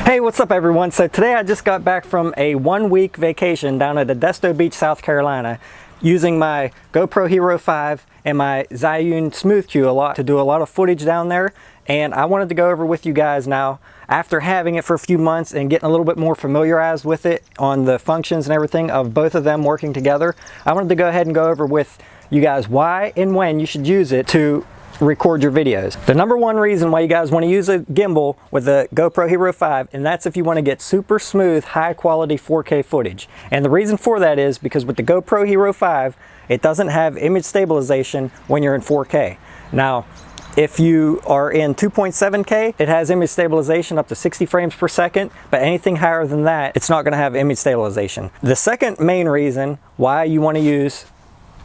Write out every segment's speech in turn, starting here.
Hey, what's up everyone? So today I just got back from a 1-week vacation down at Edisto Beach, South Carolina, using my GoPro Hero 5 and my Zhiyun Smooth Q to do a lot of footage down there. And I wanted to go over with you guys now, after having it for a few months and getting a little bit more familiarized with it on the functions and everything of both of them working together. I wanted to go ahead and go over with you guys why and when you should use it to record your videos. The number one reason why you guys want to use a gimbal with the GoPro Hero 5, and that's if you want to get super smooth, high quality 4K footage. And the reason for that is because with the GoPro Hero 5, it doesn't have image stabilization when you're in 4K. Now, if you are in 2.7K, it has image stabilization up to 60 frames per second, but anything higher than that, it's not going to have image stabilization. The second main reason why you want to use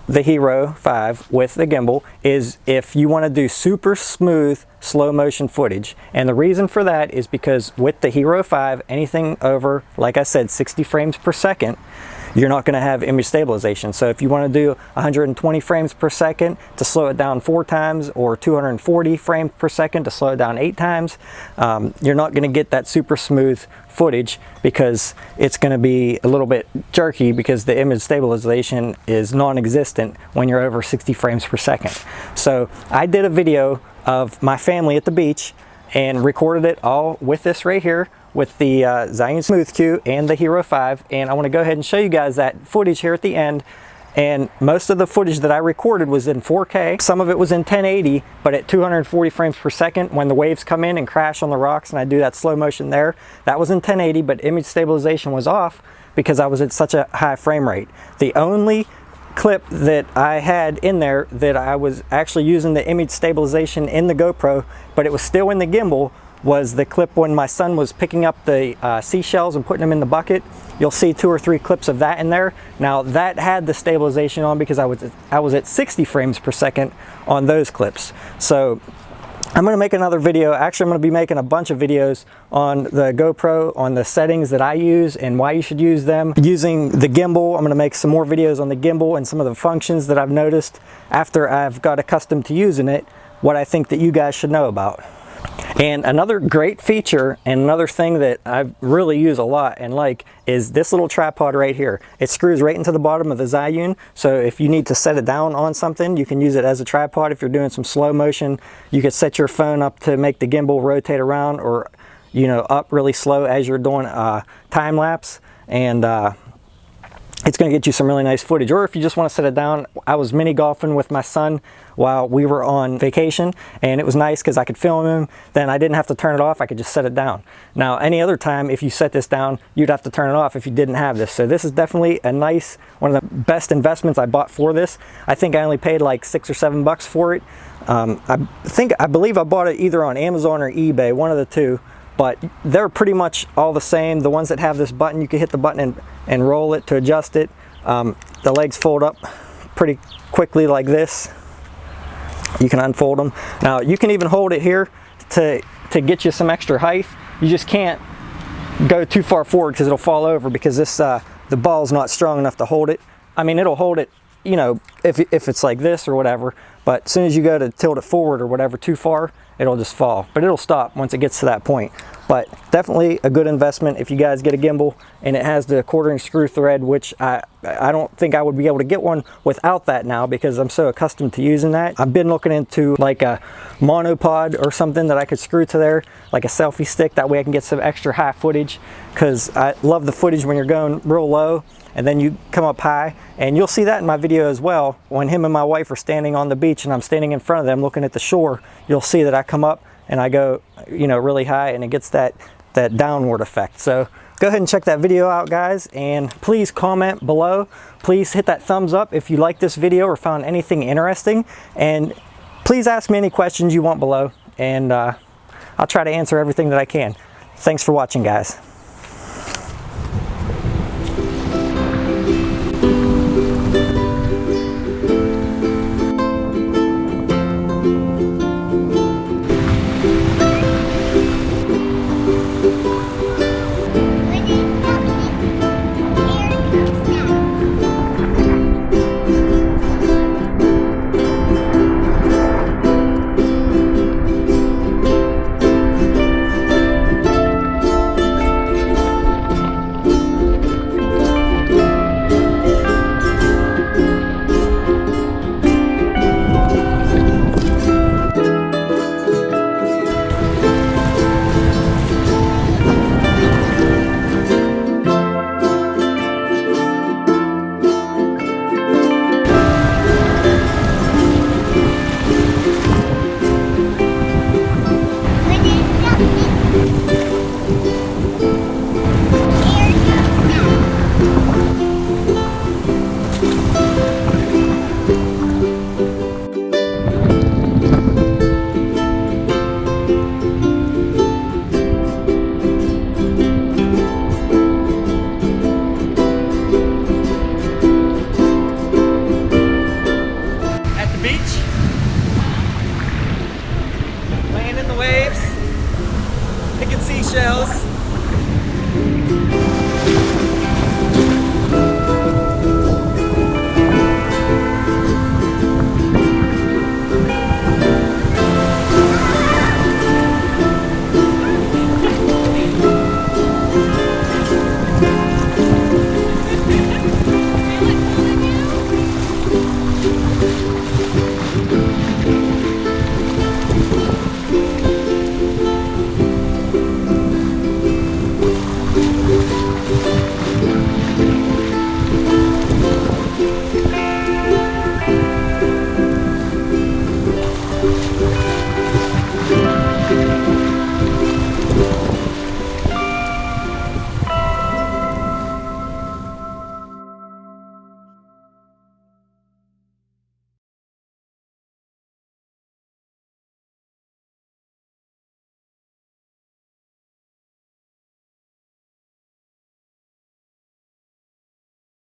the Hero 5 with the gimbal is if you want to do super smooth slow motion footage. And the reason for that is because with the Hero 5, anything over, like I said, 60 frames per second, you're not going to have image stabilization. So if you want to do 120 frames per second to slow it down 4 times, or 240 frames per second to slow it down 8 times, you're not going to get that super smooth footage because it's going to be a little bit jerky because the image stabilization is non-existent when you're over 60 frames per second. So I did a video of my family at the beach and recorded it all with this right here, with the Zhiyun Smooth Q and the Hero 5, and I want to go ahead and show you guys that footage here at the end. And most of the footage that I recorded was in 4K. Some of it was in 1080, but at 240 frames per second when the waves come in and crash on the rocks and I do that slow motion there. That was in 1080, but image stabilization was off because I was at such a high frame rate. The only clip that I had in there that I was actually using the image stabilization in the GoPro, but it was still in the gimbal, was the clip when my son was picking up the seashells and putting them in the bucket. You'll see 2 or 3 clips of that in there. Now that had the stabilization on because I was at 60 frames per second on those clips. So I'm going to make another video. Actually, I'm going to be making a bunch of videos on the GoPro, on the settings that I use and why you should use them. Using the gimbal, I'm going to make some more videos on the gimbal and some of the functions that I've noticed after I've got accustomed to using it, what I think that you guys should know about. And another great feature and another thing that I really use a lot and like is this little tripod right here. It screws right into the bottom of the Zhiyun, so if you need to set it down on something, you can use it as a tripod. If you're doing some slow motion, you could set your phone up to make the gimbal rotate around, or up really slow as you're doing time lapse, and it's going to get you some really nice footage. Or if you just want to set it down, I was mini golfing with my son while we were on vacation, and it was nice because I could film him. Then I didn't have to turn it off. I could just set it down. Now, any other time, if you set this down, you'd have to turn it off if you didn't have this. So this is definitely a nice, one of the best investments I bought for this. I think I only paid like $6 or $7 for it. I believe I bought it either on Amazon or eBay, one of the two. But they're pretty much all the same. The ones that have this button, you can hit the button and roll it to adjust it. The legs fold up pretty quickly like this. You can unfold them. Now you can even hold it here to get you some extra height. You just can't go too far forward because it'll fall over, because this the ball's not strong enough to hold it. I mean, it'll hold it, if it's like this or whatever, but as soon as you go to tilt it forward or whatever too far, it'll just fall. But it'll stop once it gets to that point. But definitely a good investment if you guys get a gimbal, and it has the 1/4" screw thread, which I don't think I would be able to get one without that now because I'm so accustomed to using that. I've been looking into like a monopod or something that I could screw to there, like a selfie stick. That way I can get some extra high footage, because I love the footage when you're going real low and then you come up high. And you'll see that in my video as well. When him and my wife are standing on the beach and I'm standing in front of them looking at the shore, you'll see that I come up and I go, really high, and it gets that downward effect. So go ahead and check that video out, guys, and please comment below. Please hit that thumbs up if you like this video or found anything interesting, and please ask me any questions you want below, and I'll try to answer everything that I can. Thanks for watching, guys. shells.